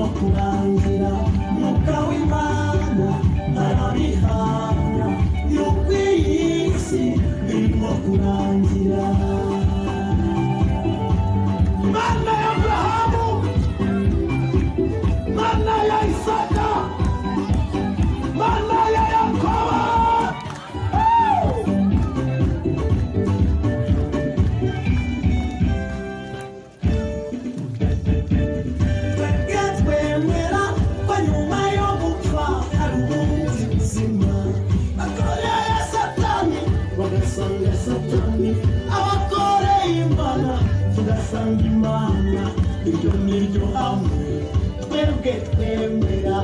irimo kurangira mwuka w'Imana arabihamya yuko iyi si irimo kurangira. Mana ya Abrahamu, Mana ya Isaka, Mana ya Yakobo, twemera ko nyuma yo gupfa hari ubundi buzima. Bakoreye Satani bagasanga Satani, abakoreye Imana tugasanga Imana. Iryo ni ryo hamwe twebwe twemera.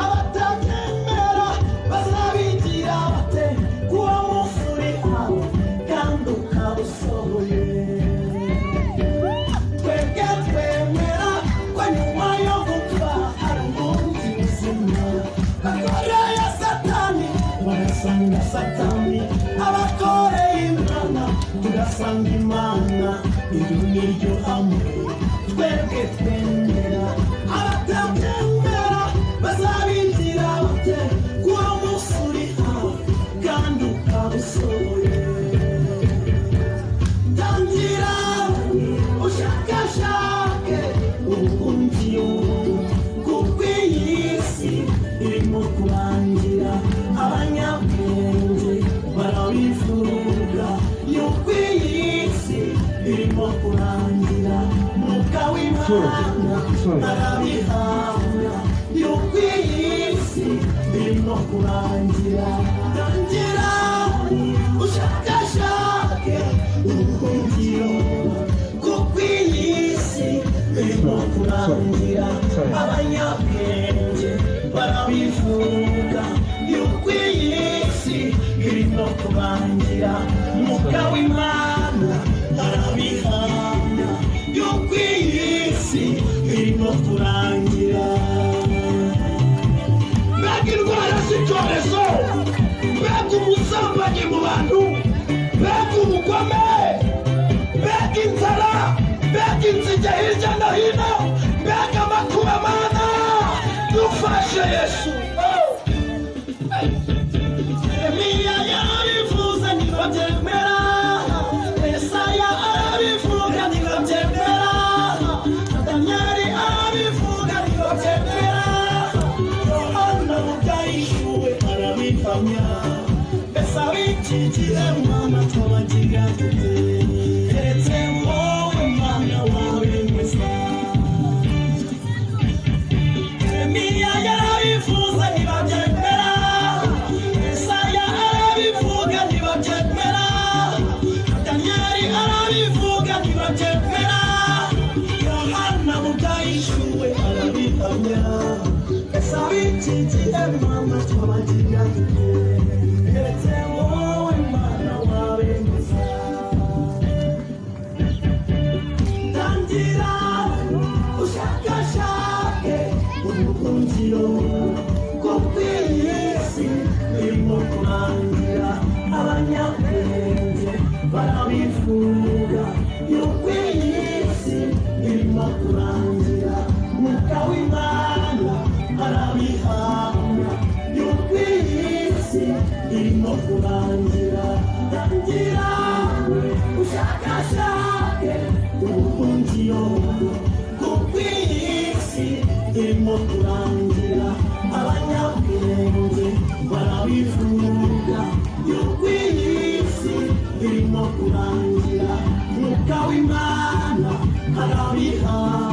Abatabyemera bazabigira bate kuba mufuri aho kandi ukabusohoye. Twebwe twemera ko nyuma yo gupfa hari ubundi buzima. Bakoreye Satani bagasanga Satani, abakoreye Imana tugasanga Imana. Iryo ni ryo hamwe twebwe twemera. Abatabyemera bazabigira bate kuba mufuri aho kandi ukabusohoye. Tangira ushakashake ubuhungiro kuko iyi si irimo kurangira. Abanyabwenge barabivuga yuko iyi si irimo kurangira. Mwuka w'Imana arabihamya yuko iyi si irimo kurangira. Tangira ushakashake ubuhungiro kuko iyi si irimo kurangira. Abanyabwenge barabivuga yuko iyi si irimo kurangira. Mwuka w'Imana arabihamya yuko iyi si irimo kurangira. Mbega indwara z'icyorezo, mbega ubusambanyi mu bantu, mbega ubugome, mbega inzara, mbega inzige hirya no hino, mbega amakuba. Mana dufashe Yesu. Yeremiya yarabivuze ntibabyemera, Yesaya arabivuga ntibabyemera, Danieli arabivuga ntibabyemera, Yohana ubwahishuwe arabihamya. Mbese ab'iki gihe Mana twabagira dute? Keretse wowe Mana wawe mwiza. Yeremiya yarabivuze ntibabyemera, Yesaya arabivuga ntibabyemera, Danieli arabivuga ntibabyemera, Yohana ubwahishuwe arabihamya. Mbese ab'iki gihe Mana twabagira dute? Keretse wowe Mana wawe mwiza. Tangira ushakashake ubuhungiro kuko iyi si irimo kurangira. Abanyabwenge barabivuga yuko iyi si irimo kurangira. Mwuka w'Imana arabihamya yuko iyi si irimo kurangira. Tangira ushakashake ubuhungiro kuko iyi si irimo kurangira. Abanyabwenge barabivuga yuko iyi si irimo kurangira. Mwuka w'Imana arabihamya